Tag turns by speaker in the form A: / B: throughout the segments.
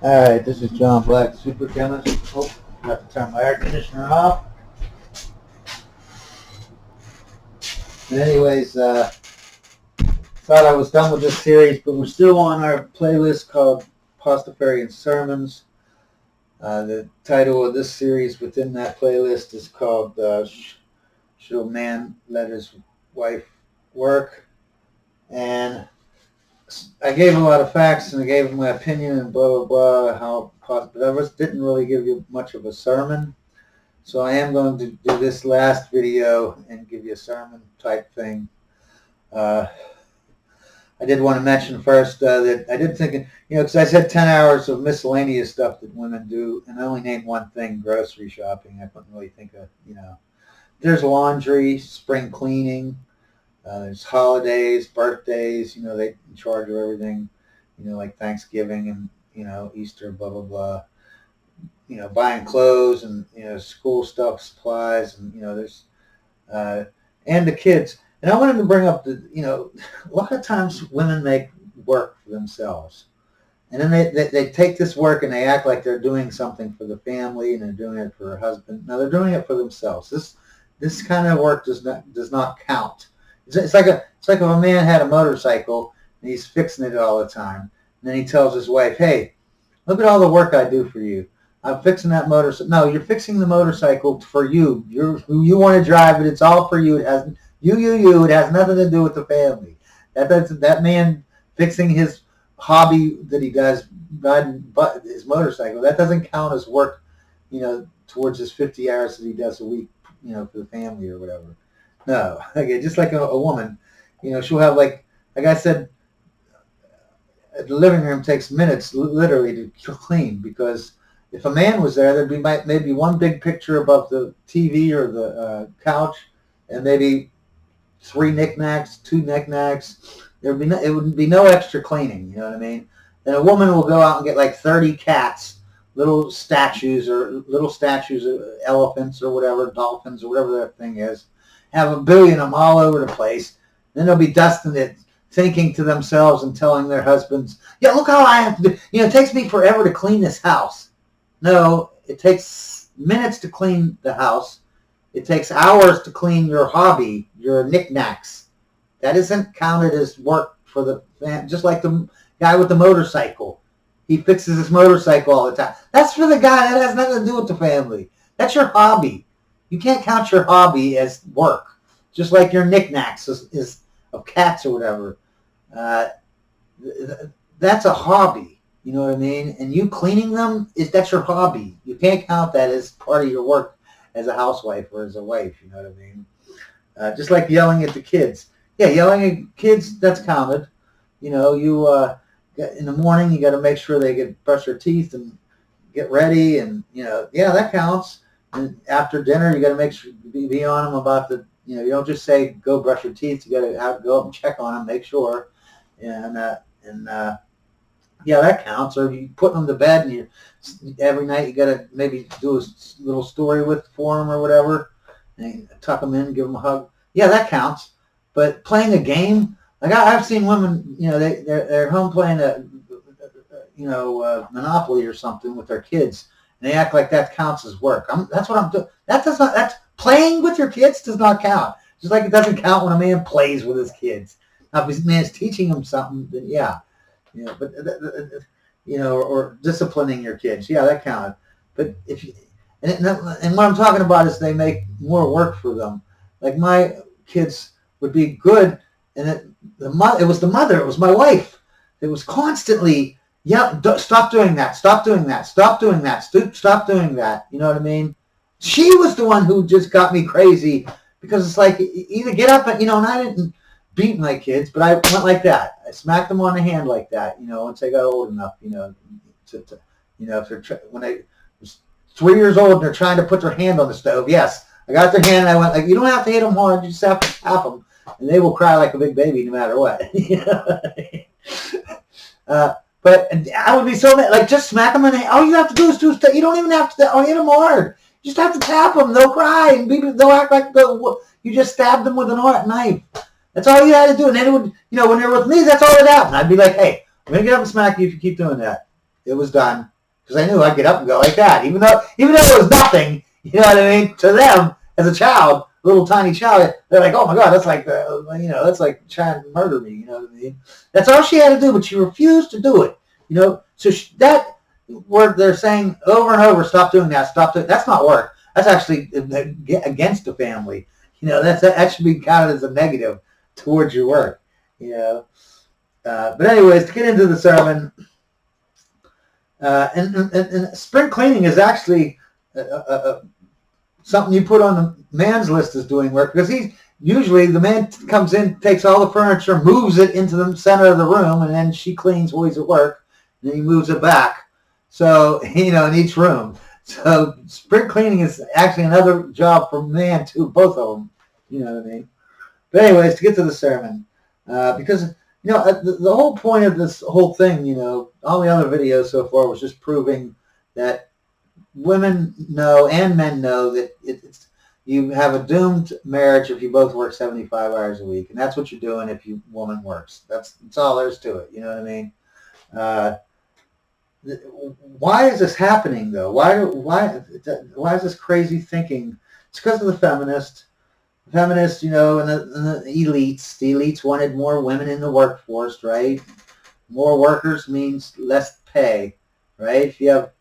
A: Alright, this is John Black, Super Chemist. Oh, got to turn my air conditioner off. But anyways, thought I was done with this series, but we're still on our playlist called Pastafarian Sermons. The title of this series within that playlist is called Should a Man Let His Wife Work? And I gave a lot of facts and I gave my opinion and blah, blah, blah, but I didn't really give you much of a sermon. So I am going to do this last video and give you a sermon type thing. I did want to mention first that I did think, because I said 10 hours of miscellaneous stuff that women do, and I only named one thing, grocery shopping. I couldn't really think of, there's laundry, spring cleaning, there's holidays, birthdays, they in charge of everything, like Thanksgiving and, Easter, blah, blah, blah. Buying clothes and, school stuff, supplies, and, there's, and the kids. And I wanted to bring up that, a lot of times women make work for themselves. And then they take this work and they act like they're doing something for the family and they're doing it for her husband. No, they're doing it for themselves. This kind of work does not count. It's like if a man had a motorcycle and he's fixing it all the time. And then he tells his wife, hey, look at all the work I do for you. I'm fixing that motorcycle. No, you're fixing the motorcycle for you. You want to drive it. It's all for you. It has you. It has nothing to do with the family. That man fixing his hobby that he does, riding his motorcycle, that doesn't count as work, towards his 50 hours that he does a week, for the family or whatever. No, okay, just like a woman, she'll have like I said, the living room takes minutes literally to clean, because if a man was there, there'd be maybe one big picture above the TV or the couch, and maybe 3 knickknacks, 2 knickknacks. It would be no extra cleaning. You know what I mean? Then a woman will go out and get like 30 cats, little statues of elephants or whatever, dolphins or whatever that thing is. Have a billion of them all over the place. Then they'll be dusting it, thinking to themselves and telling their husbands, yeah, look how I have to do. It takes me forever to clean this house. No, it takes minutes to clean the house. It takes hours to clean your hobby, your knickknacks. That isn't counted as work for the family. Just like the guy with the motorcycle. He fixes his motorcycle all the time. That's for the guy. That has nothing to do with the family. That's your hobby. You can't count your hobby as work. Just like your knickknacks is of cats or whatever. That's a hobby. You know what I mean? And you cleaning them, that's your hobby. You can't count that as part of your work as a housewife or as a wife. You know what I mean? Just like yelling at the kids. Yeah, yelling at kids, that's counted. In the morning, you got to make sure they brush their teeth and get ready. And, yeah, that counts. And after dinner, you got to make sure be on them about you don't just say, go brush your teeth. You got to go up and check on them, make sure. Yeah, that counts. Or you put them to bed, and every night you got to maybe do a little story for them or whatever, and tuck them in, give them a hug. Yeah, that counts. But playing a game, like I've seen women, they're home playing Monopoly or something with their kids, and they act like that counts as work. That's what I'm doing. That's playing with your kids does not count. Just like it doesn't count when a man plays with his kids. Now, if his man's teaching them something, then yeah. But or disciplining your kids, yeah, that counted. But and what I'm talking about is they make more work for them. Like my kids would be good, and it was the mother, it was my wife. It was constantly, yeah, stop doing that, stop doing that, stop doing that, stop doing that. You know what I mean? She was the one who just got me crazy, because it's like either get up and and I didn't beat my kids, but I went like that. I smacked them on the hand like that, once they got old enough, if they're when they was 3 years old and they're trying to put their hand on the stove. Yes, I got their hand and I went like, you don't have to hit them hard, you just have to tap them, and they will cry like a big baby no matter what. But I would be so mad, like just smack them in the hand. All you have to do is you don't even have to hit them hard. You just have to tap them. They'll cry and they'll act like you just stabbed them with a knife. That's all you had to do. And then it would, when they're with me, that's all that happened. I'd be like, hey, I'm going to get up and smack you if you keep doing that. it was done. Because I knew I'd get up and go like that, even though it was nothing. You know what I mean? To them, as a child, little tiny child, they're like, "Oh my God, that's like that's like trying to murder me." You know what I mean? That's all she had to do, but she refused to do it. You know, so that word they're saying over and over, "Stop doing that. Stop doing." That's not work. That's actually against the family. You know, that should be counted as a negative towards your work. You know. But anyways, to get into the sermon. And spring cleaning is actually something you put on the man's list as doing work, because usually the man comes in, takes all the furniture, moves it into the center of the room, and then she cleans while he's at work, and then he moves it back. So, in each room. So spring cleaning is actually another job for man too, both of them. You know what I mean? But anyways, to get to the sermon, because the whole point of this whole thing, all the other videos so far was just proving that women know and men know that you have a doomed marriage if you both work 75 hours a week, and that's what you're doing if your woman works. That's all there is to it. You know what I mean? Why is this happening though? Why is this crazy thinking? It's because of the feminists. And the elites. The elites wanted more women in the workforce, right? More workers means less pay, right? If you have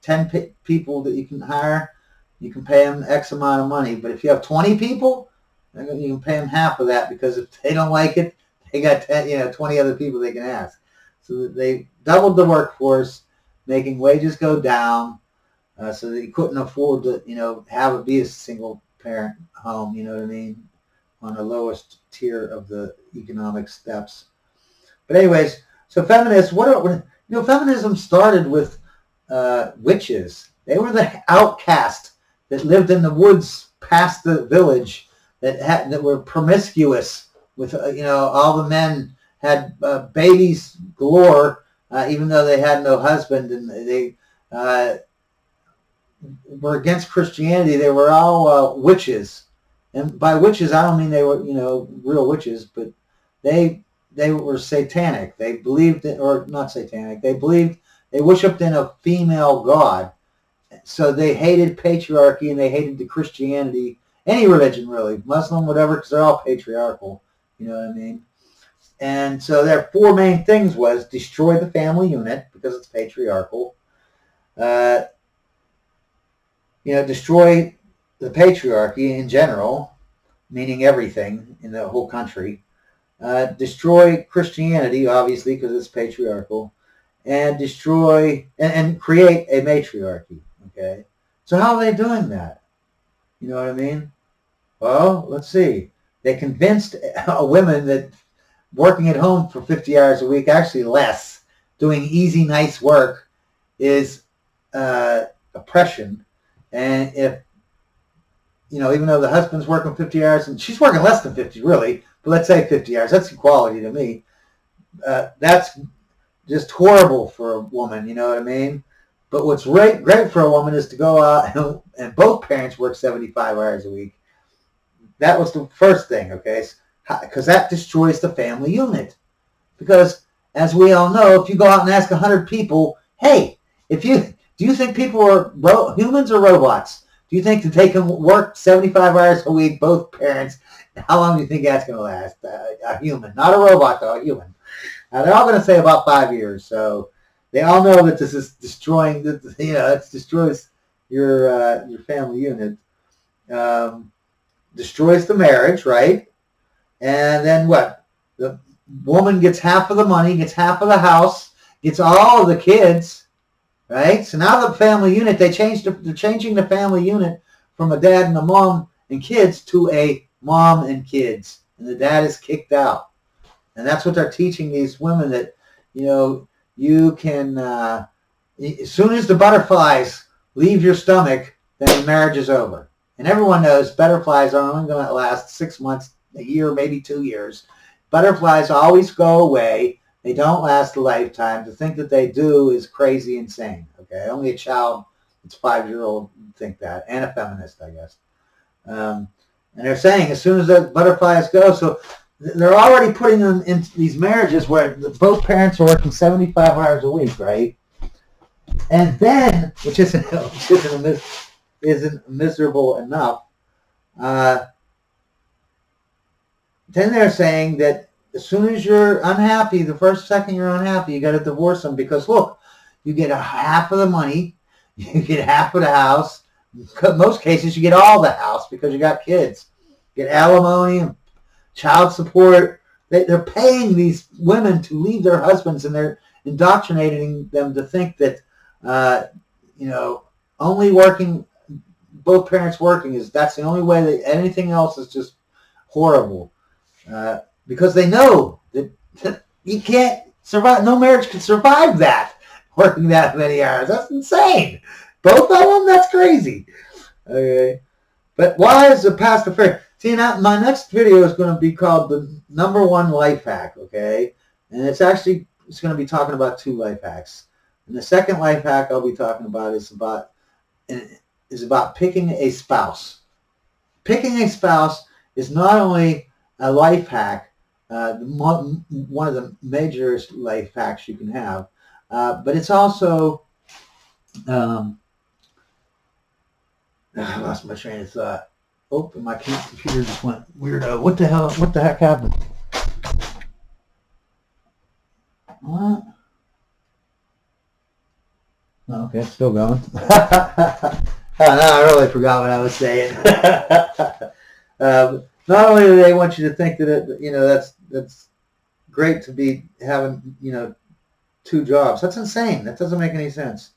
A: 10 people that you can hire, you can pay them X amount of money. But if you have 20 people, you can pay them half of that, because if they don't like it, they got 20 other people they can ask. So they doubled the workforce, making wages go down, so that you couldn't afford to, be a single parent home, you know what I mean, on the lowest tier of the economic steps. But anyways, so feminists, feminism started with witches. They were the outcast that lived in the woods past the village, that were promiscuous with, all the men had babies galore, even though they had no husband, and they were against Christianity. They were all witches, and by witches I don't mean they were real witches, but they were satanic. They believed or not satanic. They worshipped in a female god, so they hated patriarchy and they hated the Christianity, any religion really, Muslim, whatever, because they're all patriarchal. You know what I mean? And so their four main things was destroy the family unit, because it's patriarchal. Destroy the patriarchy in general, meaning everything in the whole country. Destroy Christianity, obviously, because it's patriarchal. And destroy and create a matriarchy. Okay? So how are they doing that? You know what I mean? Well, let's see. They convinced women that working at home for 50 hours a week, actually less, doing easy, nice work, is oppression. And if, even though the husband's working 50 hours, and she's working less than 50, really, but let's say 50 hours, that's equality to me. That's just horrible for a woman, you know what I mean? But what's great for a woman is to go out and both parents work 75 hours a week. That was the first thing, okay? Because that destroys the family unit. Because, as we all know, if you go out and ask 100 people, hey, do you think people are humans or robots? Do you think that they can work 75 hours a week, both parents? How long do you think that's going to last? A human. Not a robot, though, a human. They're all going to say about 5 years. So they all know that this is destroying, it destroys your family unit. Destroys the marriage, right? And then what? The woman gets half of the money, gets half of the house, gets all of the kids. Right? So now the family unit, they're changing the family unit from a dad and a mom and kids to a mom and kids. And the dad is kicked out. And that's what they're teaching these women, that, you can, as soon as the butterflies leave your stomach, then the marriage is over. And everyone knows butterflies are only going to last 6 months, a year, maybe 2 years. Butterflies always go away. They don't last a lifetime. To think that they do is crazy insane. Okay, only a child that's 5-year-old would think that, and a feminist, I guess. And they're saying as soon as the butterflies go, so they're already putting them into these marriages where both parents are working 75 hours a week, right? And then, which isn't miserable enough, then they're saying that as soon as you're unhappy, the first second you're unhappy, you got to divorce them because look, you get half of the money, you get half of the house. In most cases, you get all the house because you got kids. You get alimony and child support. They're paying these women to leave their husbands, and they're indoctrinating them to think that only working, both parents working, that's the only way. That anything else is just horrible. Because they know that you can't survive. No marriage can survive that, working that many hours. That's insane. Both of them? That's crazy. Okay. But why is the pastafarian? See, now my next video is going to be called the #1 life hack, okay? And it's going to be talking about 2 life hacks. And the second life hack I'll be talking about is about picking a spouse. Picking a spouse is not only a life hack, one of the major life hacks you can have, but it's also, I lost my train of thought. Oh, my computer just went weirdo. What the heck happened? What? Oh, okay, it's still going. Oh, no, I really forgot what I was saying. Not only do they want you to think that that's great to be having 2 jobs. That's insane. That doesn't make any sense.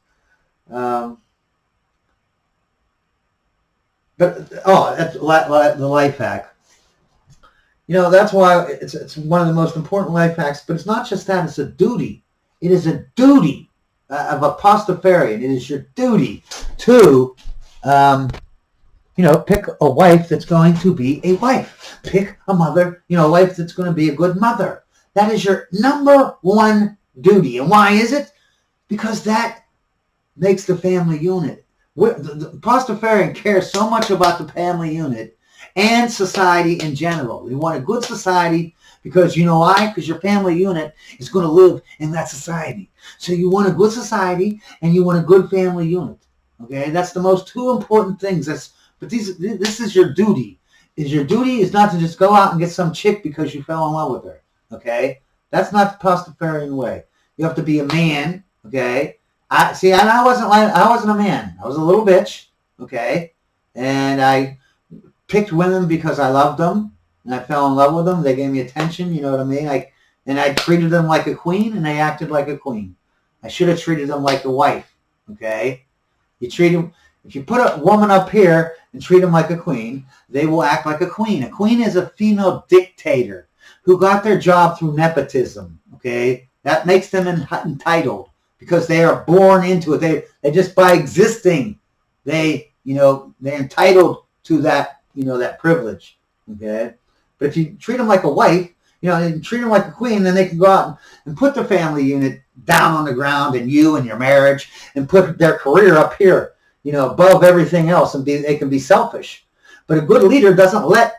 A: That's the life hack. That's why it's one of the most important life hacks. But it's not just that; it's a duty. It is a duty of a pastafarian. It is your duty to, pick a wife that's going to be a wife. Pick a mother, a wife that's going to be a good mother. That is your #1 duty. And why is it? Because that makes the family unit. The pastafarian cares so much about the family unit and society in general. We want a good society because you know why? Because your family unit is going to live in that society. So you want a good society and you want a good family unit. Okay, that's the most 2 important things. This is your duty. Your duty is not to just go out and get some chick because you fell in love with her. Okay, that's not the pastafarian way. You have to be a man. Okay. I wasn't a man. I was a little bitch, okay? And I picked women because I loved them, and I fell in love with them. They gave me attention, you know what I mean? I treated them like a queen, and they acted like a queen. I should have treated them like a wife, okay? If you put a woman up here and treat them like a queen, they will act like a queen. A queen is a female dictator who got their job through nepotism, okay? That makes them entitled. Because they are born into it. They just by existing, they're entitled to that, that privilege. Okay. But if you treat them like a wife, and treat them like a queen, then they can go out and put the family unit down on the ground and you and your marriage and put their career up here, above everything else, and they can be selfish. But a good leader doesn't let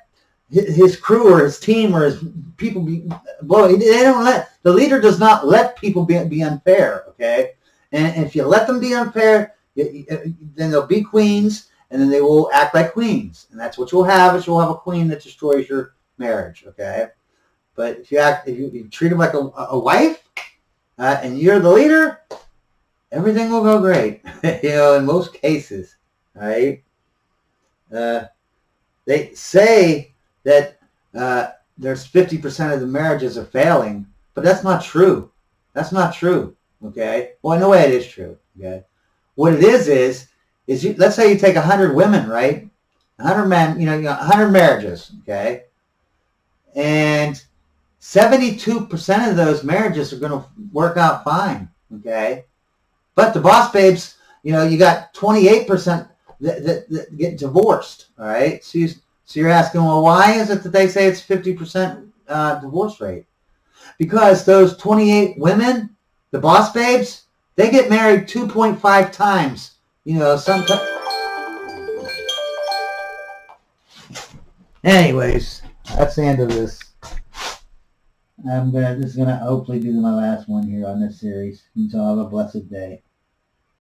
A: his crew or his team or his people be. Well, the leader does not let people be unfair. Okay, and if you let them be unfair, then they'll be queens, and then they will act like queens, and that's what you'll have. Is you'll have a queen that destroys your marriage. Okay, but if you treat them like a wife, and you're the leader, everything will go great. In most cases, right? They say that there's 50% of the marriages are failing, but that's not true. That's not true. Okay. Well, in a way, it is true. Okay. What it is let's say you take 100 women, right? 100 men. 100 marriages. Okay. And 72% of those marriages are going to work out fine. Okay. But the boss babes, you got 28% that get divorced. All right. So you're asking, well, why is it that they say it's 50% divorce rate? Because those 28 women, the boss babes, they get married 2.5 times. Sometimes. Anyways, that's the end of this. This is gonna hopefully be my last one here on this series. So have a blessed day.